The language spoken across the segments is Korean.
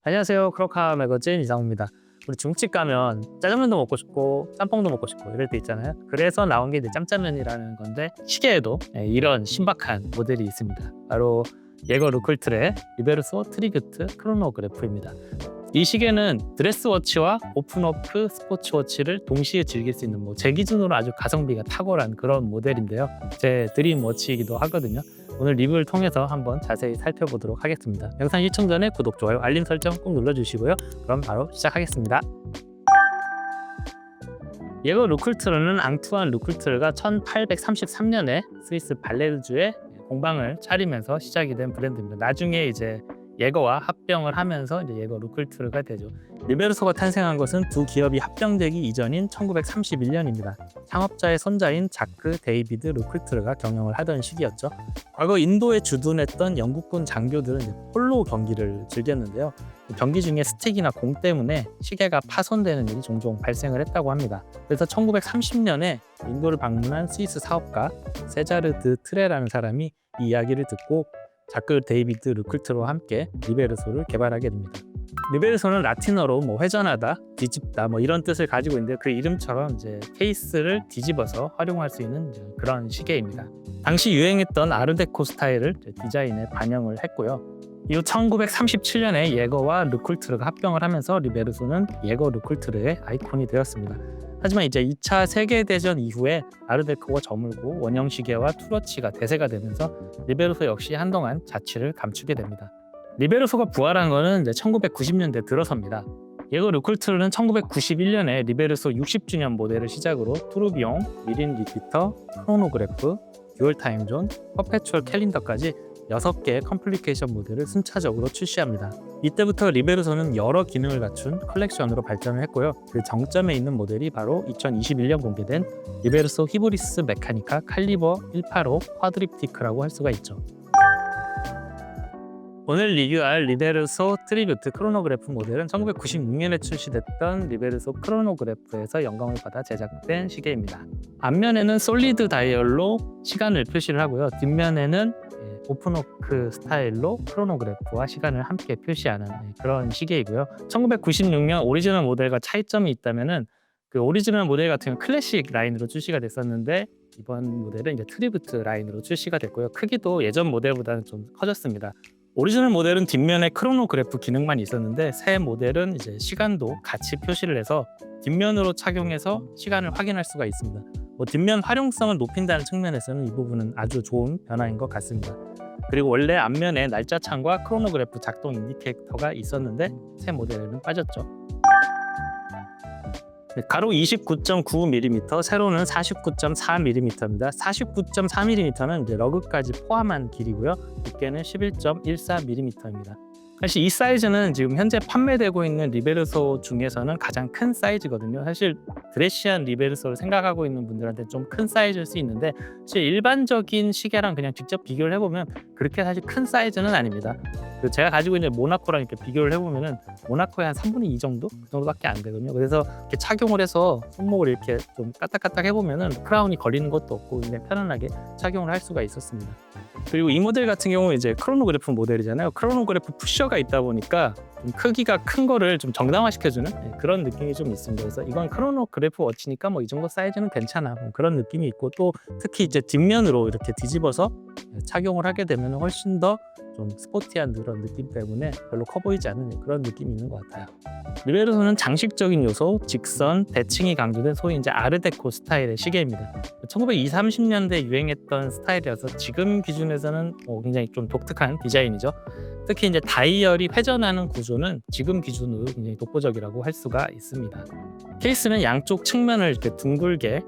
안녕하세요. 크로카 매거진 이상우입니다. 우리 중국집 가면 짜장면도 먹고 싶고 짬뽕도 먹고 싶고 이럴 때 있잖아요. 그래서 나온 게 이제 짬짜면이라는 건데 시계에도 이런 신박한 모델이 있습니다. 바로 예거 루클틀의 리베르소 트리뷰트 크로노그래프입니다. 이 시계는 드레스워치와 오픈워크 스포츠워치를 동시에 즐길 수 있는 제 기준으로 아주 가성비가 탁월한 그런 모델인데요. 제 드림워치이기도 하거든요. 오늘 리뷰를 통해서 한번 자세히 살펴보도록 하겠습니다. 영상 시청 전에 구독, 좋아요, 알림 설정 꼭 눌러주시고요. 그럼 바로 시작하겠습니다. 예거 루클트르는 앙투안 루클트르가 1833년에 스위스 발레르주에 공방을 차리면서 시작이 된 브랜드입니다. 나중에 이제 예거와 합병을 하면서 이제 예거 루클트르가 되죠. 리베르소가 탄생한 것은 두 기업이 합병되기 이전인 1931년입니다. 창업자의 손자인 자크 데이비드 루클트르가 경영을 하던 시기였죠. 과거 인도에 주둔했던 영국군 장교들은 이제 폴로 경기를 즐겼는데요. 경기 중에 스틱이나 공 때문에 시계가 파손되는 일이 종종 발생을 했다고 합니다. 그래서 1930년에 인도를 방문한 스위스 사업가 세자르 드 트레라는 사람이 이 이야기를 듣고 자크 데이비드 루클트르와 함께 리베르소를 개발하게 됩니다. 리베르소는 라틴어로 회전하다, 뒤집다 이런 뜻을 가지고 있는데 그 이름처럼 이제 케이스를 뒤집어서 활용할 수 있는 그런 시계입니다. 당시 유행했던 아르데코 스타일을 디자인에 반영을 했고요. 이후 1937년에 예거와 루클트르가 합병을 하면서 리베르소는 예거 루클트르의 아이콘이 되었습니다. 하지만 이제 2차 세계대전 이후에 아르데코가 저물고 원형 시계와 투러치가 대세가 되면서 리베르소 역시 한동안 자취를 감추게 됩니다. 리베르소가 부활한 거는 이제 1990년대 들어서입니다. 예거 루클트르는 1991년에 리베르소 60주년 모델을 시작으로 투르비옹, 미린 리피터, 크로노그래프, 듀얼 타임존, 퍼페추얼 캘린더까지 6개의 컴플리케이션 모델을 순차적으로 출시합니다. 이때부터 리베르소는 여러 기능을 갖춘 컬렉션으로 발전을 했고요. 그 정점에 있는 모델이 바로 2021년 공개된 리베르소 히브리스 메카니카 칼리버 185 쿼드립티크라고 할 수가 있죠. 오늘 리뷰할 리베르소 트리뷰트 크로노그래프 모델은 1996년에 출시됐던 리베르소 크로노그래프에서 영감을 받아 제작된 시계입니다. 앞면에는 솔리드 다이얼로 시간을 표시를 하고요. 뒷면에는 오픈워크 스타일로 크로노그래프와 시간을 함께 표시하는 그런 시계이고요. 1996년 오리지널 모델과 차이점이 있다면은 그 오리지널 모델 같은 경우는 클래식 라인으로 출시가 됐었는데 이번 모델은 이제 트리뷰트 라인으로 출시가 됐고요. 크기도 예전 모델보다는 좀 커졌습니다. 오리지널 모델은 뒷면에 크로노그래프 기능만 있었는데 새 모델은 이제 시간도 같이 표시를 해서 뒷면으로 착용해서 시간을 확인할 수가 있습니다. 뒷면 활용성을 높인다는 측면에서는 이 부분은 아주 좋은 변화인 것 같습니다. 그리고 원래 앞면에 날짜창과 크로노그래프 작동 인디케이터가 있었는데 새 모델에는 빠졌죠. 가로 29.9mm, 세로는 49.4mm입니다. 49.4mm는 이제 러그까지 포함한 길이고요. 두께는 11.14mm입니다. 사실 이 사이즈는 지금 현재 판매되고 있는 리베르소 중에서는 가장 큰 사이즈거든요. 사실 드레시한 리베르소를 생각하고 있는 분들한테 좀 큰 사이즈일 수 있는데 사실 일반적인 시계랑 그냥 직접 비교를 해보면 그렇게 사실 큰 사이즈는 아닙니다. 제가 가지고 있는 모나코랑 이렇게 비교를 해보면은 모나코의 한 3분의 2 정도? 그 정도밖에 안 되거든요. 그래서 이렇게 착용을 해서 손목을 이렇게 좀 까딱까딱 해보면은 크라운이 걸리는 것도 없고 그냥 편안하게 착용을 할 수가 있었습니다. 그리고 이 모델 같은 경우는 이제 크로노그래프 모델이잖아요. 크로노그래프 푸셔가 있다 보니까 좀 크기가 큰 거를 좀 정당화시켜주는 그런 느낌이 좀 있습니다. 그래서 이건 크로노그래프 워치니까 이 정도 사이즈는 괜찮아 그런 느낌이 있고 또 특히 이제 뒷면으로 이렇게 뒤집어서 착용을 하게 되면 훨씬 더 좀 스포티한 그런 느낌 때문에 별로 커 보이지 않는 그런 느낌이 있는 것 같아요. 리베르소는 장식적인 요소, 직선, 대칭이 강조된 소위 이제 아르데코 스타일의 시계입니다. 1920, 30년대 유행했던 스타일이라서 지금 기준에서는 굉장히 좀 독특한 디자인이죠. 특히 이제 다이얼이 회전하는 구조는 지금 기준으로 굉장히 독보적이라고 할 수가 있습니다. 케이스는 양쪽 측면을 이렇게 둥글게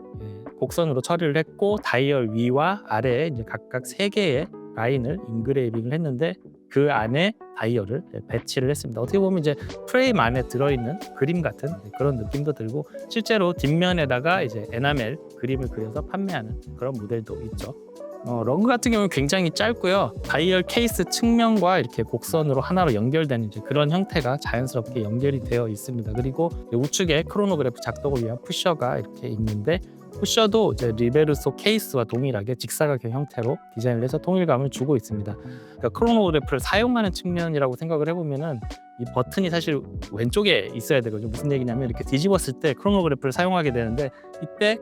곡선으로 처리를 했고 다이얼 위와 아래에 이제 각각 3개의 라인을 인그레이빙을 했는데 그 안에 다이얼을 배치를 했습니다. 어떻게 보면 이제 프레임 안에 들어있는 그림 같은 그런 느낌도 들고 실제로 뒷면에다가 이제 에나멜 그림을 그려서 판매하는 그런 모델도 있죠. 러그 같은 경우는 굉장히 짧고요. 다이얼 케이스 측면과 이렇게 곡선으로 하나로 연결되는 이제 그런 형태가 자연스럽게 연결이 되어 있습니다. 그리고 우측에 크로노그래프 작동을 위한 푸셔가 이렇게 있는데 푸셔도 이제 리베르소 케이스와 동일하게 직사각형 형태로 디자인을 해서 통일감을 주고 있습니다. 그러니까 크로노그래프를 사용하는 측면이라고 생각을 해보면은 이 버튼이 사실 왼쪽에 있어야 되거든요. 무슨 얘기냐면 이렇게 뒤집었을 때 크로노그래프를 사용하게 되는데 이때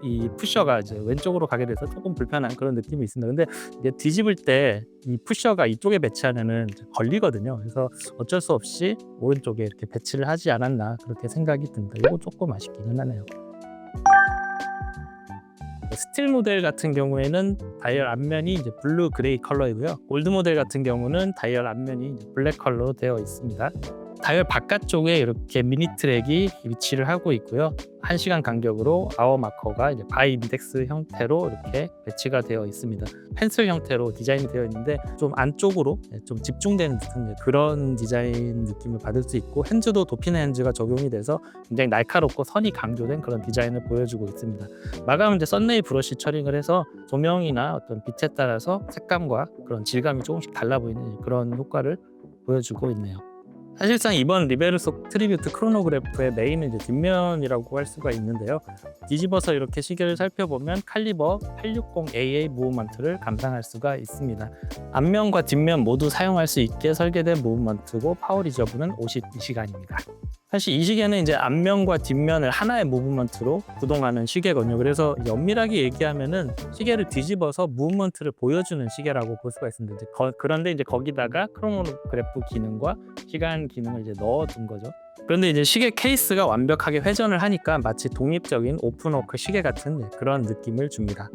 이 푸셔가 이제 왼쪽으로 가게 돼서 조금 불편한 그런 느낌이 있습니다. 근데 이제 뒤집을 때 이 푸셔가 이쪽에 배치하면은 걸리거든요. 그래서 어쩔 수 없이 오른쪽에 이렇게 배치를 하지 않았나 그렇게 생각이 듭니다. 이거 조금 아쉽기는 하네요. 스틸 모델 같은 경우에는 다이얼 앞면이 이제 블루 그레이 컬러이고요. 골드 모델 같은 경우는 다이얼 앞면이 이제 블랙 컬러로 되어 있습니다. 다이얼 바깥쪽에 이렇게 미니 트랙이 위치를 하고 있고요. 1시간 간격으로 아워 마커가 이제 바이 인덱스 형태로 이렇게 배치가 되어 있습니다. 펜슬 형태로 디자인이 되어 있는데 좀 안쪽으로 좀 집중되는 듯한 그런 디자인 느낌을 받을 수 있고, 핸즈도 도피네 핸즈가 적용이 돼서 굉장히 날카롭고 선이 강조된 그런 디자인을 보여주고 있습니다. 마감은 이제 썬레이 브러쉬 처링을 해서 조명이나 어떤 빛에 따라서 색감과 그런 질감이 조금씩 달라 보이는 그런 효과를 보여주고 있네요. 사실상 이번 리베르속 트리뷰트 크로노그래프의 메인은 이제 뒷면이라고 할 수가 있는데요. 뒤집어서 이렇게 시계를 살펴보면 칼리버 860AA 무브먼트를 감상할 수가 있습니다. 앞면과 뒷면 모두 사용할 수 있게 설계된 무브먼트고 파워 리저브는 52시간입니다. 사실 이 시계는 이제 앞면과 뒷면을 하나의 무브먼트로 구동하는 시계거든요. 그래서 엄밀하게 얘기하면은 시계를 뒤집어서 무브먼트를 보여주는 시계라고 볼 수가 있습니다. 그런데 이제 거기다가 크로노그래프 기능과 시간 기능을 이제 넣어둔 거죠. 그런데 이제 시계 케이스가 완벽하게 회전을 하니까 마치 독립적인 오픈워크 시계 같은 그런 느낌을 줍니다.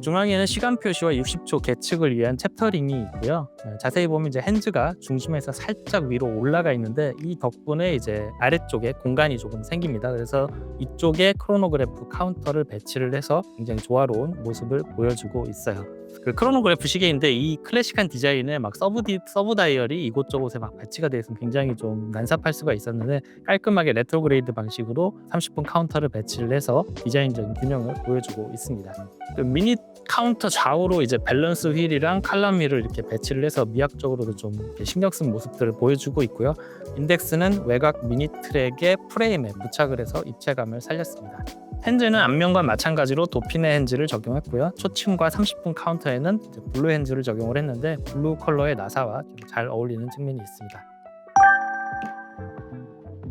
중앙에는 시간 표시와 60초 계측을 위한 챕터링이 있고요. 자세히 보면 이제 핸즈가 중심에서 살짝 위로 올라가 있는데 이 덕분에 이제 아래쪽에 공간이 조금 생깁니다. 그래서 이쪽에 크로노그래프 카운터를 배치를 해서 굉장히 조화로운 모습을 보여주고 있어요. 그 크로노그래프 시계인데 이 클래식한 디자인에 막 서브 다이얼이 이곳저곳에 막 배치가 되어 있으면 굉장히 좀 난삽할 수가 있었는데, 깔끔하게 레트로그레이드 방식으로 30분 카운터를 배치를 해서 디자인적인 균형을 보여주고 있습니다. 그 미니 카운터 좌우로 이제 밸런스 휠이랑 칼럼 휠을 이렇게 배치를 해서 미학적으로도 좀 신경 쓴 모습들을 보여주고 있고요. 인덱스는 외곽 미니 트랙의 프레임에 부착을 해서 입체감을 살렸습니다. 핸즈는 앞면과 마찬가지로 도피네 핸즈를 적용했고요. 초침과 30분 카운터에는 블루 핸즈를 적용을 했는데 블루 컬러의 나사와 좀 잘 어울리는 측면이 있습니다.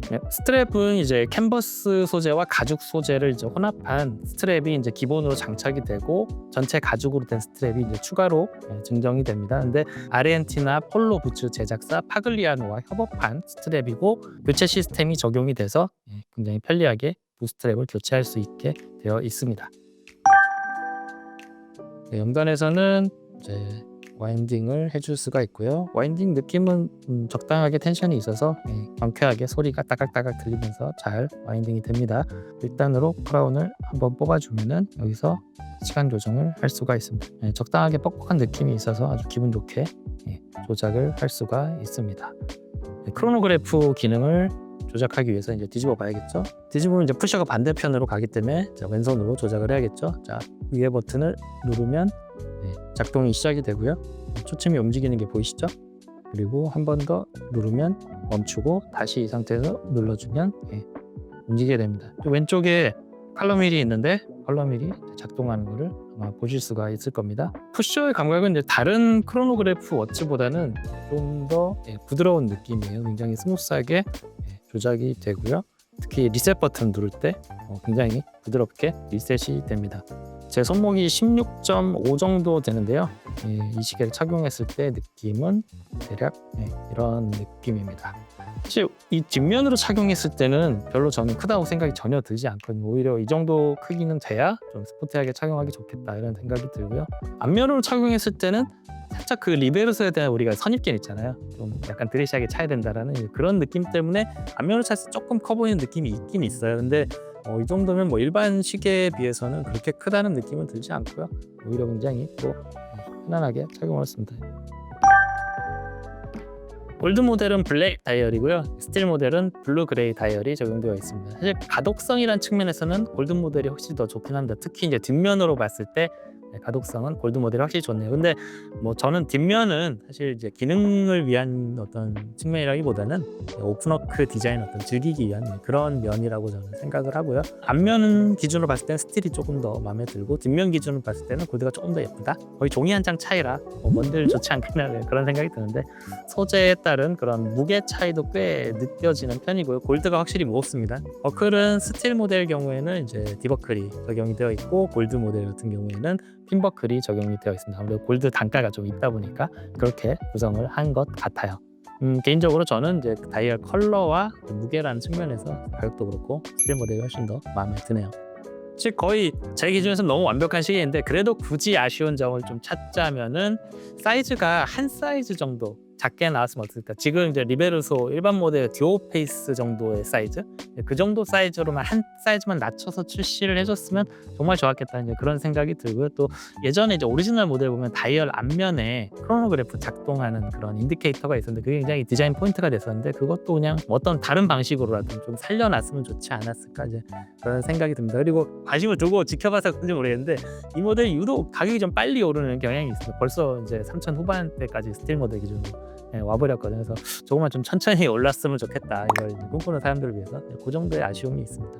스트랩은 이제 캔버스 소재와 가죽 소재를 이제 혼합한 스트랩이 이제 기본으로 장착이 되고, 전체 가죽으로 된 스트랩이 이제 추가로 증정이 됩니다. 근데 아르헨티나 폴로 부츠 제작사 파글리아노와 협업한 스트랩이고, 교체 시스템이 적용이 돼서 굉장히 편리하게 부스트랩을 교체할 수 있게 되어 있습니다. 연단에서는 이제 와인딩을 해줄 수가 있고요. 와인딩 느낌은 적당하게 텐션이 있어서 경쾌하게 소리가 따각따각 들리면서 잘 와인딩이 됩니다. 1단으로 크라운을 한번 뽑아주면은 여기서 시간 조정을 할 수가 있습니다. 적당하게 뻑뻑한 느낌이 있어서 아주 기분 좋게 조작을 할 수가 있습니다. 크로노그래프 기능을 조작하기 위해서 이제 뒤집어 봐야겠죠. 뒤집으면 이제 푸셔가 반대편으로 가기 때문에 왼손으로 조작을 해야겠죠. 자, 위에 버튼을 누르면 작동이 시작이 되고요. 초침이 움직이는 게 보이시죠? 그리고 한 번 더 누르면 멈추고 다시 이 상태에서 눌러주면 움직이게 됩니다. 왼쪽에 칼럼 휠이 있는데 칼럼 휠이 작동하는 것을 아마 보실 수가 있을 겁니다. 푸셔의 감각은 이제 다른 크로노그래프 워치보다는 좀 더 부드러운 느낌이에요. 굉장히 스무스하게 조작이 되고요. 특히 리셋 버튼 누를 때 굉장히 부드럽게 리셋이 됩니다. 제 손목이 16.5 정도 되는데요. 이 시계를 착용했을 때 느낌은 대략 이런 느낌입니다. 사실 이 뒷면으로 착용했을 때는 별로 저는 크다고 생각이 전혀 들지 않거든요. 오히려 이 정도 크기는 돼야 좀 스포티하게 착용하기 좋겠다 이런 생각이 들고요. 앞면으로 착용했을 때는 살짝 그 리베르소에 대한 우리가 선입견 있잖아요. 좀 약간 드레시하게 차야 된다라는 그런 느낌 때문에 앞면으로 찼을 때 조금 커 보이는 느낌이 있긴 있어요. 근데 이 정도면 뭐 일반 시계에 비해서는 그렇게 크다는 느낌은 들지 않고요. 오히려 굉장히 또 편안하게 착용을 했습니다. 골드 모델은 블랙 다이얼이고요. 스틸 모델은 블루 그레이 다이얼이 적용되어 있습니다. 사실 가독성이란 측면에서는 골드 모델이 훨씬 더 좋긴 합니다. 특히 이제 뒷면으로 봤을 때 가독성은 골드 모델이 확실히 좋네요. 근데 뭐 저는 뒷면은 사실 이제 기능을 위한 어떤 측면이라기보다는 오픈워크 디자인 어떤 즐기기 위한 그런 면이라고 저는 생각을 하고요. 앞면 기준으로 봤을 때는 스틸이 조금 더 마음에 들고 뒷면 기준으로 봤을 때는 골드가 조금 더 예쁘다. 거의 종이 한 장 차이라 뭔들 좋지 않겠나 그런 생각이 드는데 소재에 따른 그런 무게 차이도 꽤 느껴지는 편이고요. 골드가 확실히 무겁습니다. 버클은 스틸 모델 경우에는 이제 디버클이 적용이 되어 있고 골드 모델 같은 경우에는 핀버클이 적용이 되어 있습니다. 아무래도 골드 단가가 좀 있다 보니까 그렇게 구성을 한 것 같아요. 개인적으로 저는 이제 다이얼 컬러와 무게라는 측면에서 가격도 그렇고 스틸 모델이 훨씬 더 마음에 드네요. 사실 거의 제 기준에서 너무 완벽한 시계인데 그래도 굳이 아쉬운 점을 좀 찾자면은 사이즈가 한 사이즈 정도 작게 나왔으면 어떨까. 지금 이제 리베르소 일반 모델 듀오 페이스 정도의 사이즈, 그 정도 사이즈로만 한 사이즈만 낮춰서 출시를 해줬으면 정말 좋았겠다는 그런 생각이 들고요. 또 예전에 이제 오리지널 모델 보면 다이얼 앞면에 크로노그래프 작동하는 그런 인디케이터가 있었는데 그게 굉장히 디자인 포인트가 됐었는데 그것도 그냥 어떤 다른 방식으로라도 좀 살려놨으면 좋지 않았을까 이제 그런 생각이 듭니다. 그리고 관심을 두고 지켜봐서 그런지 모르겠는데 이 모델이 유독 가격이 좀 빨리 오르는 경향이 있습니다. 벌써 이제 3,000 후반대까지 스틸 모델 기준으로 와버렸거든요. 그래서 조금만 좀 천천히 올랐으면 좋겠다. 이걸 꿈꾸는 사람들을 위해서 그 정도의 아쉬움이 있습니다.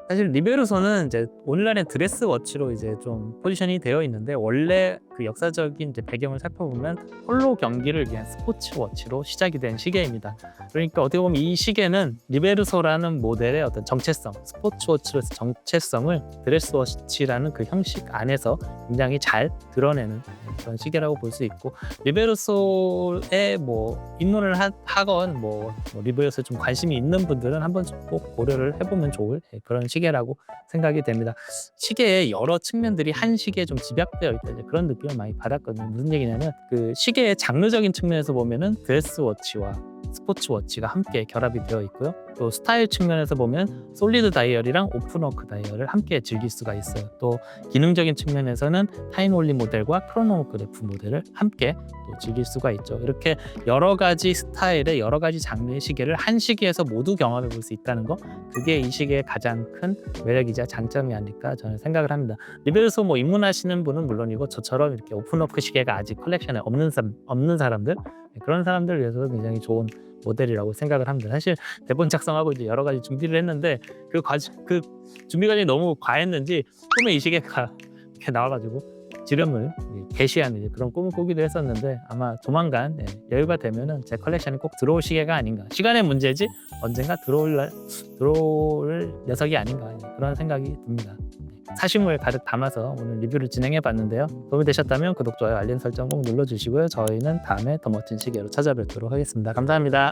사실 리베르소는 이제 오늘날의 드레스 워치로 이제 좀 포지션이 되어 있는데 원래 그 역사적인 이제 배경을 살펴보면 폴로 경기를 위한 스포츠 워치로 시작이 된 시계입니다. 그러니까 어떻게 보면 이 시계는 리베르소라는 모델의 어떤 정체성, 스포츠 워치로서 정체성을 드레스 워치라는 그 형식 안에서 굉장히 잘 드러내는 그런 시계라고 볼 수 있고 리베르소에 뭐 입문을 하건 뭐 리베르소에 좀 관심이 있는 분들은 한번 꼭 고려를 해보면 좋을 그런 시계라고 생각이 됩니다. 시계의 여러 측면들이 한 시계에 좀 집약되어 있다 그런 느낌을 많이 받았거든요. 무슨 얘기냐면 그 시계의 장르적인 측면에서 보면은 드레스 워치와 스포츠 워치가 함께 결합이 되어 있고요. 또 스타일 측면에서 보면 솔리드 다이얼이랑 오픈워크 다이얼을 함께 즐길 수가 있어요. 또 기능적인 측면에서는 타임홀리 모델과 크로노그래프 모델을 함께 또 즐길 수가 있죠. 이렇게 여러 가지 스타일의 여러 가지 장르의 시계를 한 시계에서 모두 경험해 볼 수 있다는 거, 그게 이 시계의 가장 큰 매력이자 장점이 아닐까 저는 생각을 합니다. 리베르소 뭐 입문하시는 분은 물론이고 저처럼 이렇게 오픈워크 시계가 아직 컬렉션에 없는 사람들, 그런 사람들을 위해서도 굉장히 좋은 모델이라고 생각을 합니다. 사실 대본 작성하고 이제 여러 가지 준비를 했는데 그 준비 과정이 너무 과했는지 꿈에 이 시계가 이렇게 나와가지고 지름을 게시하는 그런 꿈을 꾸기도 했었는데 아마 조만간 여유가 되면은 제 컬렉션에 꼭 들어올 시계가 아닌가. 시간의 문제지 언젠가 들어올 녀석이 아닌가 그런 생각이 듭니다. 사심을 가득 담아서 오늘 리뷰를 진행해 봤는데요. 도움이 되셨다면 구독, 좋아요, 알림 설정 꼭 눌러주시고요. 저희는 다음에 더 멋진 시계로 찾아뵙도록 하겠습니다. 감사합니다.